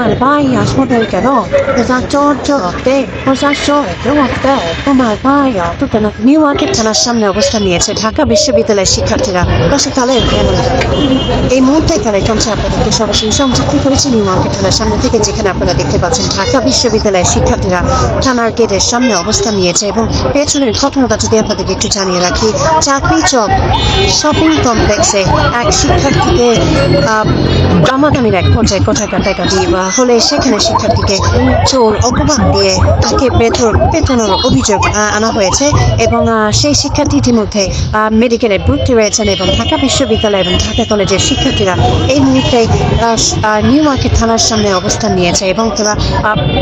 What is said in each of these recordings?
소들께로 저쪽에 প্রশাসকে তোমার ভাই অতটা নিউ মার্কেট থানার সামনে অবস্থান নিয়েছে ঢাকা বিশ্ববিদ্যালয়ের শিক্ষার্থীরা। দর্শককালের এই মুহূর্তে এখানে চলছে আপনাদেরকে সরাসরি সংযুক্ত করেছি নিউ মার্কেট থানার সামনে থেকে, যেখানে আপনারা দেখতে পাচ্ছেন ঢাকা বিশ্ববিদ্যালয়ের শিক্ষার্থীরা থানার গেটের সামনে অবস্থান নিয়েছে। এবং পেছনের ঘটনাটা যদি আপনাদেরকে একটু জানিয়ে রাখি, চাকরি চক শপিং কমপ্লেক্সে এক শিক্ষার্থীকে দামাদামির এক পর্যায়ে কথা কাটাকাটি হলে সেখানে শিক্ষার্থীকে চোর অপবাদ দিয়ে তাকে পেটানোর অভিযোগ আনা হয়েছে এবং সেই শিক্ষার্থী ইতিমধ্যে মেডিকেলে ভর্তি রয়েছেন। এবং ঢাকা বিশ্ববিদ্যালয় এবং ঢাকা কলেজের শিক্ষার্থীরা এই মুহূর্তে নিউ মার্কেট থানার সামনে অবস্থান নিয়েছে এবং তারা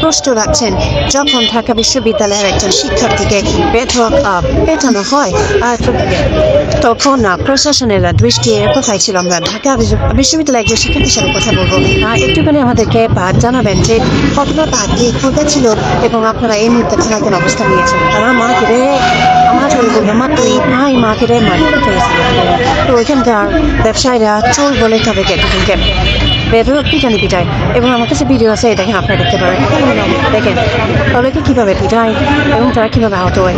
প্রশ্ন রাখছেন, যখন ঢাকা বিশ্ববিদ্যালয়ের একজন শিক্ষার্থীকে পেটানো হয় তখন প্রশাসনের দৃষ্টি কোথায় ছিল। আমরা ঢাকা বিশ্ববিদ্যালয়ের একজন শিক্ষার্থীর সাথে কথা বলবো, একটুখানি আমাদেরকে জানাবেন যে ঘটনাটা কি ঘটেছিল এবং আপনারা এই মুহূর্তে থানায় কেন অবস্থান নিয়েছেন। আমার মাকে রে আমার মাকে রে তো ওইখানকার ব্যবসায়ীরা চোর বলে তাদেরকে পিটানি পিটায় এবং আমার কাছে ভিডিও আছে, দেখেন আপনারা দেখতে পারেন, দেখেন তাদেরকে কীভাবে পিটায় এবং তারা কীভাবে আহত হয়।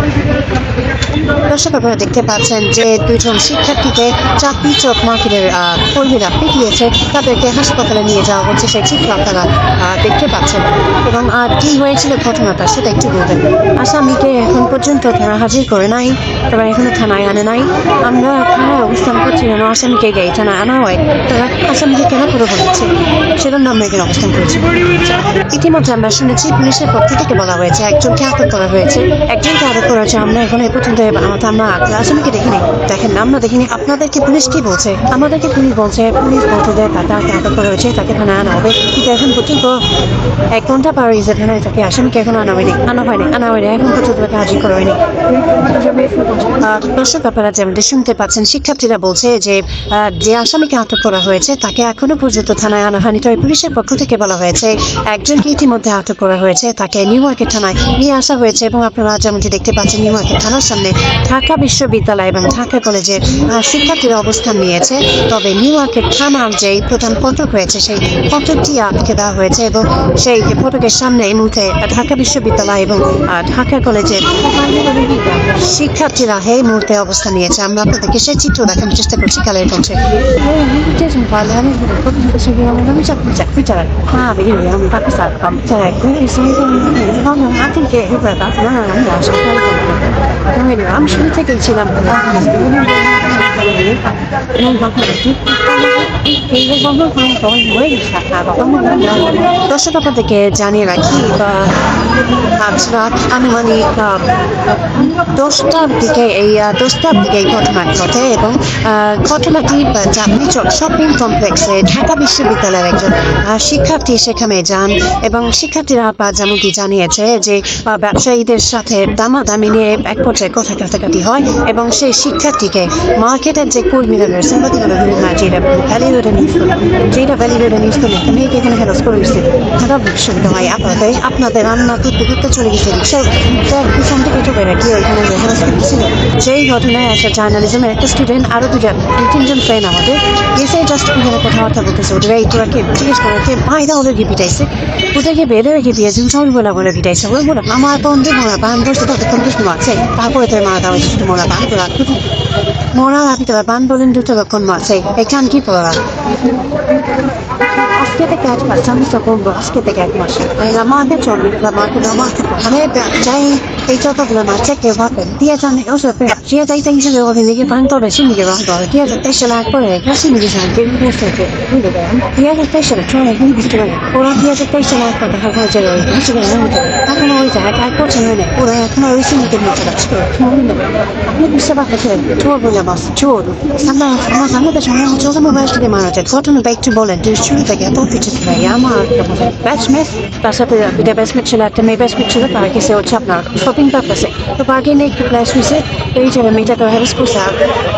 দর্শক আপনারা দেখতে পাচ্ছেন যে দুইজন শিক্ষার্থীকে চাকরি চক মার্কেটের কর্মীরা পিটিয়েছে, তাদেরকে হাসপাতালে নিয়ে যাওয়া হচ্ছে, সেই চিত্র আপনারা দেখতে পাচ্ছেন। এবং কী হয়েছিল ঘটনাটা সেটা একটু বলবেন। আসামিকে এখন পর্যন্ত তারা হাজির করে নাই, তারা এখনো থানায় আনে নাই। আমরা থানায় অবস্থান করছি যেন আসামিকে গিয়ে থানায় আনা হয়, তারা আসামিকে কেন করে বলেছে সেটার নাম এখানে অবস্থান করেছে। ইতিমধ্যে আমরা শুনেছি পুলিশের পক্ষ থেকে বলা হয়েছে একজনকে আটক করা হয়েছে, একজনকে আটক করা হয়েছে। আমরা এখন এই পর্যন্ত আমরা আসামিকে দেখিনি, দেখেন আমরা দেখিনি। আপনাদেরকে পুলিশ কি বলছে? আমাদেরকে পুলিশ বলছে যে তাকে আটক করা হয়েছে, তাকে থানায় আনা হবে, কিন্তু এখন পর্যন্ত 1 ঘন্টা পার হয়েছে থানায় তাকে আসামিকে এখন আনা হয়নি এখন পর্যন্ত তাকে হাজির করা হয়নি। দর্শক আপনারা যেমনটি শুনতে পাচ্ছেন, শিক্ষার্থীরা বলছে যে আসামিকে আটক করা হয়েছে তাকে এখনো পর্যন্ত থানায় আনা হয়নি। তবে পুলিশের পক্ষ থেকে বলা হয়েছে একজনকে ইতিমধ্যে আটক করা হয়েছে, তাকে নিউ মার্কেট থানায় নিয়ে আসা হয়েছে। এবং আপনারা যেমনটি দেখতে পাচ্ছেন নিউ মার্কেট থানার সামনে ঢাকা বিশ্ববিদ্যালয় এবং ঢাকা কলেজের শিক্ষার্থীরা অবস্থান নিয়েছে। তবে নিউ মার্কেট থানার যেই প্রধান ফটক রয়েছে সেই ফটকটি আটকে দেওয়া হয়েছে এবং সেই ফটকের সামনে এই মুহূর্তে ঢাকা বিশ্ববিদ্যালয় এবং ঢাকা কলেজের শিক্ষার্থীরা এই মুহূর্তে অবস্থান নিয়েছে। আমরা আপনাদেরকে সেই চিত্র দেখানোর চেষ্টা করছি কালের কণ্ঠে। আমি শুরু থেকেই ছিলাম দর্শক আপনাদেরকে জানিয়ে রাখি আজ রাত আনুমানিক 10টার দিকে এই ঘটনা ঘটে এবং ঘটনাটি চাকরি চক শপিং কমপ্লেক্সে ঢাকা বিশ্ববিদ্যালয়ের একজন শিক্ষার্থী সেখানে যান এবং শিক্ষার্থীরা যেমনটি জানিয়েছে যে ব্যবসায়ীদের সাথে দামাদামি নিয়ে এক পর্যায়ে কথা কাটাকাটি হয় এবং সেই শিক্ষার্থীকে মার্কেটের যে কর্মীরা রয়েছেন যেটা ভ্যালিডেড নিউজ করলে মেয়েকে এখানে হেরাস করে দিচ্ছে ঢাকা বিশ্ববিদ্যালয় আপনাদের রান্না করতে চলে গেছে পিছন থেকে চলে রাখি ওইখানে হেরাস করতেছিল। সেই ঘটনায় একটা জার্নালিজমের একটা স্টুডেন্ট আরও 2-3জন ফ্রেন্ড আমাদের এসে জাস্ট ওখানে কথাবার্তা বলতেছে, ওদের এই তোরাকে জিজ্ঞেস করে কে বাইরে ওদেরকে পিটাইছে, ওদেরকে বেড়ে রেখে দিয়েছে সবাই বলে পিটাইছে। ওই বলে আমার বন্ধু মোরা বান করছে ততক্ষণ প্রশ্ন আছে, তারপরে তোর মারা দেওয়া হয়েছে শুধু মোরা বান করা মোরা ভাবি তোরা বান বলেন ততক্ষণ আছে এখান কি পড়া আজকে থেকে 1 মাস আমি তো করবো, আজকে থেকে 1 মাস আমাকে চলবে আমি যাই এই যতগুলো মাছ কেউ ভাবেন দিয়ে জানে ওসব দিয়ে যাইতে হিসেবে ওখানে দিকে পান তবে সিন্দিকে রাখতে হবে দিয়ে যাতে সেলা করে সিন্দিকে সাহায্য বুঝতে বুঝতে পারেন দিয়ে যাতে সেলা চলে এখানে বুঝতে পারেন ওরা দিয়ে যাতে সেলা করতে হবে যে বুঝতে পারেন এখন ওই জায়গায় এক করছেন না ওরা এখন ওই সিন্দিকে মতো যাচ্ছে আপনি বুঝতে পারতেছেন চোর বলে বাস চোর আমার সামনে সঙ্গে চোর মোবাইল থেকে মারা যায় ঘটনা একটু বলেন যে শুরু থেকে এত কিছু আমার ব্যাটসম্যান তার সাথে ব্যাটসম্যান ছিল একটা মেয়ে ব্যাটসম্যান ছিল তার কাছে হচ্ছে আপনার শপিং পারপাসে। তো বার্গেনে একটু প্রাইস হয়েছে, এই যে মেয়েটা তো হ্যারেস করছে।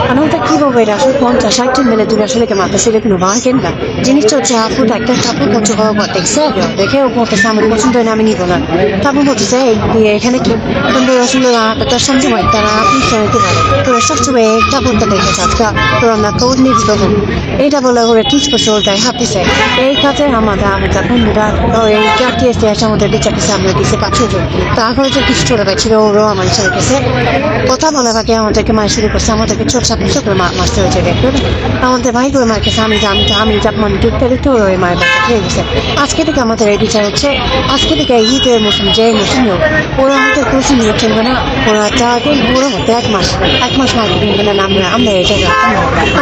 আর ওটা কী বলবো, এটা আসলে 50-60 মিলে তুমি আসলে মাথা ছিল কোনো বার্গেন না। জিনিসটা হচ্ছে আপুটা একটা কাপড় পর্যন্ত বরাবর দেখছে, দেখে ও বলতেছে আমার পছন্দ হয় না, আমি নিবো না। তারপর বলতেছে এখানে কি কিন্তু আসলে তার সবসময় তারা আপনি শুনতে পারে তোরা সবসময় কাপড়টা দেখে যাচ্ছা তোরা না তোর নিবি তখন এইটা বলে ওরা টিচ করছে, ওর গায়ে হাঁপিছে। এই কাজে আমাদের বন্ধুরা এই চারটি এসে আমাদের বিচার পিছিয়ে আমরা দিচ্ছে 5 জন। তারপরে যে কিছু ছোট ভাই ছিল ওরও আমার ছেলে গেছে কথা বলার আগে আমাদেরকে মার শুরু করছে, আমাদেরকে ছোট করে মারতে হয়েছে। আমাদের ভাই করে মার কাছে আমি যখন দুধটা দিতে ওর ওই মায়ের বাচ্চা খেয়ে গেছে। আজকে থেকে আমাদের এই বিচার হচ্ছে, আজকে থেকে ঈদের মৌসুম যে মৌসুম হোক ওরা আমাদের কোচিং নিয়ে কিনবে না, ওরা তাকে ওরা হতে এক মাস মার্কেট কিনবে না। আমরা এটা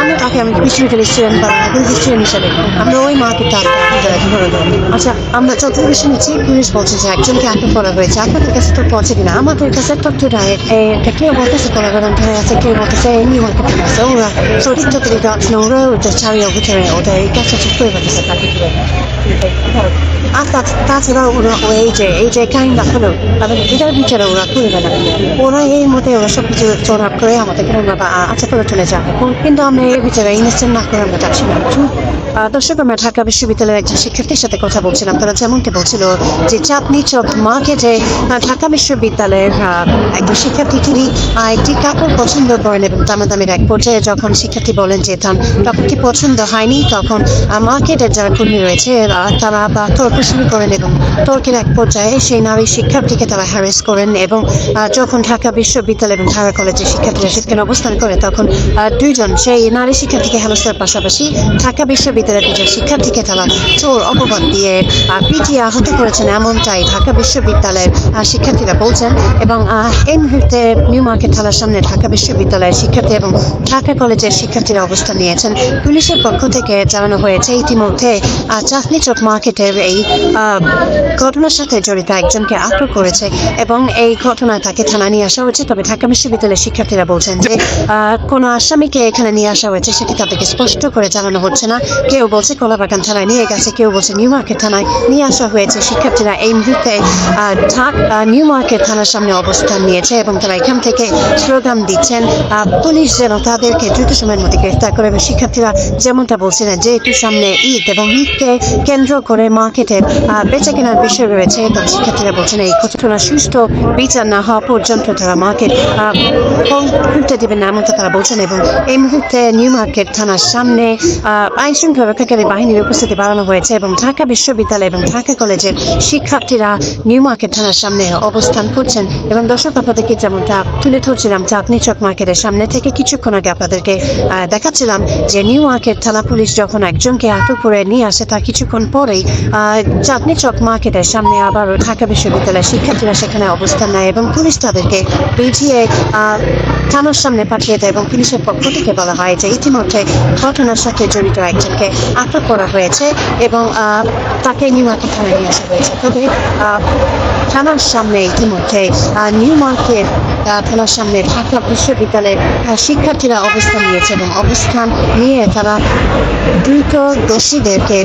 আমরা তাকে আমি বিশ্ববিদ্যালয়ের স্টুডেন্ট বা স্টুডেন্ট হিসাবে আমরা ওই মার্কেট আচ্ছা আমরা যত বেশি নিচ্ছি পুলিশ বলছে যে একজনকে আটক করা হয়েছে। আপনাদের কাছে তো পৌঁছে কিনা আমাদের কাছে তথ্যটা এটা কেউ বলতেছে কলাগরম আছে, কেউ বলতেছে এমনি মার্কেট আছে, ওরা সঠিক তথ্য দিতে পারছে না, ওরা ওটা ছাড়িয়ে ভিতরে ওটা এই কাজটা ঠিক করে পাচ্ছে তাকে আর তাছাড়া ওরা এই যে কাহিনীটা হলো তাদের এটার বিচারে ওরা করবে না, ওরা এই মতে ওরা সব কিছু চড়াপ করে আমাদেরকে আচ্ছা করে চলে যাবে। কিন্তু আমরা এই বিচারে ইনস্টেন্ট না করে আমরা যাচ্ছি না। দর্শক আমরা ঢাকা বিশ্ববিদ্যালয়ের একজন শিক্ষার্থীর সাথে কথা বলছিলাম, তারা যেমনটি বলছিল যে চাঁদনী চক মার্কেটে ঢাকা বিশ্ববিদ্যালয়ের একজন শিক্ষার্থী তিনি একটি কাপড় পছন্দ করেন এবং দামাদামির এক পর্যায়ে যখন শিক্ষার্থী বলেন যে তার কাপড়টি পছন্দ হয়নি তখন মার্কেটের যারা কর্মী রয়েছে তারা তর্ক শুরু করেন এবং তর্কের এক পর্যায়ে সেই নারী শিক্ষার্থীকে তারা হ্যারেস করেন এবং যখন ঢাকা বিশ্ববিদ্যালয় এবং ঢাকা কলেজের শিক্ষার্থীরা সেখানে অবস্থান করে তখন দুইজন সেই নারী শিক্ষার্থীকে হেনস্থার পাশাপাশি ঢাকা বিশ্ববিদ্যালয়ের দুজন শিক্ষার্থীকে তারা চোর অপবাদ দিয়ে পিটিয়ে আহত করেছেন, এমনটাই ঢাকা বিশ্ববিদ্যালয়ের শিক্ষার্থীরা বলছেন। এবং এই মুহূর্তে নিউ মার্কেট থানার সামনে ঢাকা বিশ্ববিদ্যালয়ের শিক্ষার্থী এবং ঢাকা কলেজের শিক্ষার্থীরা অবস্থান নিয়েছেন। পুলিশের পক্ষ থেকে জানানো হয়েছে ইতিমধ্যে চাঁদনী চক মার্কেটের এই ঘটনার সাথে জড়িত একজনকে আটক করেছে এবং এই ঘটনায় তাকে থানায় নিয়ে আসা হয়েছে। তবে ঢাকা বিশ্ববিদ্যালয়ের শিক্ষার্থীরা বলছেন যে কোনো আসামিকে এখানে নিয়ে আসা হয়েছে সেটি তাদেরকে স্পষ্ট করে জানানো হচ্ছে না। কেউ বলছে কলাবাগান থানায় নিয়ে গেছে, কেউ বলছে নিউ মার্কেট থানায় নিয়ে আসা হয়েছে। শিক্ষার্থীরা এই মুহূর্তে নিউ মার্কেট থানার সামনে অবস্থান নিয়েছে এবং তারা এখান থেকে স্লোগান দিচ্ছেন পুলিশ যেন তাদেরকে দ্রুত সময়ের মধ্যে গ্রেফতার করে। এবং শিক্ষার্থীরা যেমনটা বলছিলেন যে একটু সামনে ঈদ এবং ঈদকে কেন্দ্র করে মার্কেটের বেচা কেনার বিষয় রয়েছে, তবে শিক্ষার্থীরা বলছেন এই ঘটনা সুস্থ বিচার না হওয়া পর্যন্ত তারা মার্কেট খুলতে দেবেন না এমনটা তারা বলছেন। এবং এই মুহূর্তে নিউ মার্কেট থানার সামনে আইন শৃঙ্খলা রক্ষাকারী বাহিনীর উপস্থিতি বাড়ানো হয়েছে এবং ঢাকা বিশ্ববিদ্যালয় এবং ঢাকা কলেজের শিক্ষার্থীরা নিউ মার্কেট থানার সামনে অবস্থান করছেন। এবং দর্শক আপনাদেরকে যেমনটা তুলে ধরছিলাম চাঁদনী চক মার্কেটের সামনে থেকে কিছুক্ষণ আগে আপনাদেরকে দেখাচ্ছিলাম যে নিউ মার্কেট থানা পুলিশ যখন একজনকে আটক করে নিয়ে আসে তার কিছুক্ষণ পরেই চাঁদনী চক মার্কেটের সামনে আবার ঢাকা বিশ্ববিদ্যালয়ের শিক্ষার্থীরা সেখানে অবস্থান নেয় এবং পুলিশ তাদেরকে বুঝিয়ে থানার সামনে পাঠিয়ে দেয় এবং পুলিশের পক্ষ থেকে বলা হয় যে ইতিমধ্যে ঘটনার সাথে জড়িত একজনকে আটক করা হয়েছে এবং তাকে নিউ মার্কেট থানায় নিয়ে আসা হয়েছে। তবে থানার সামনে ইতিমধ্যে নিউ মার্কেট থানার সামনে ঢাকা বিশ্ববিদ্যালয়ের শিক্ষার্থীরা অবস্থান নিয়েছে এবং অবস্থান নিয়ে তারা দ্রুত দোষীদেরকে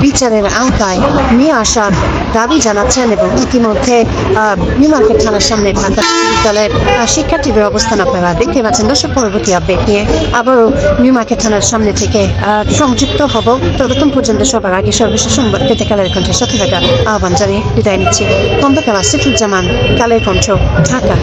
বিচারের আওতায় নিয়ে আসার দাবি জানাচ্ছেন। এবং ইতিমধ্যে নিউ মার্কেট থানার সামনে ঢাকা বিশ্ববিদ্যালয়ের শিক্ষার্থীদের অবস্থান আপনারা দেখতে পাচ্ছেন। দর্শক পরবর্তী আপডেট নিয়ে আবারও নিউ মার্কেট থানার সামনে থেকে সংযুক্ত হব। ততক্ষণ পর্যন্ত সবার আগে সর্বশেষ সংবাদ পেতে কালের কণ্ঠের সাথে থাকা আহ্বান জানিয়ে বিদায় নিচ্ছি। খন্দকার আসিফুজ্জামান, কালের কণ্ঠ, ঢাকা।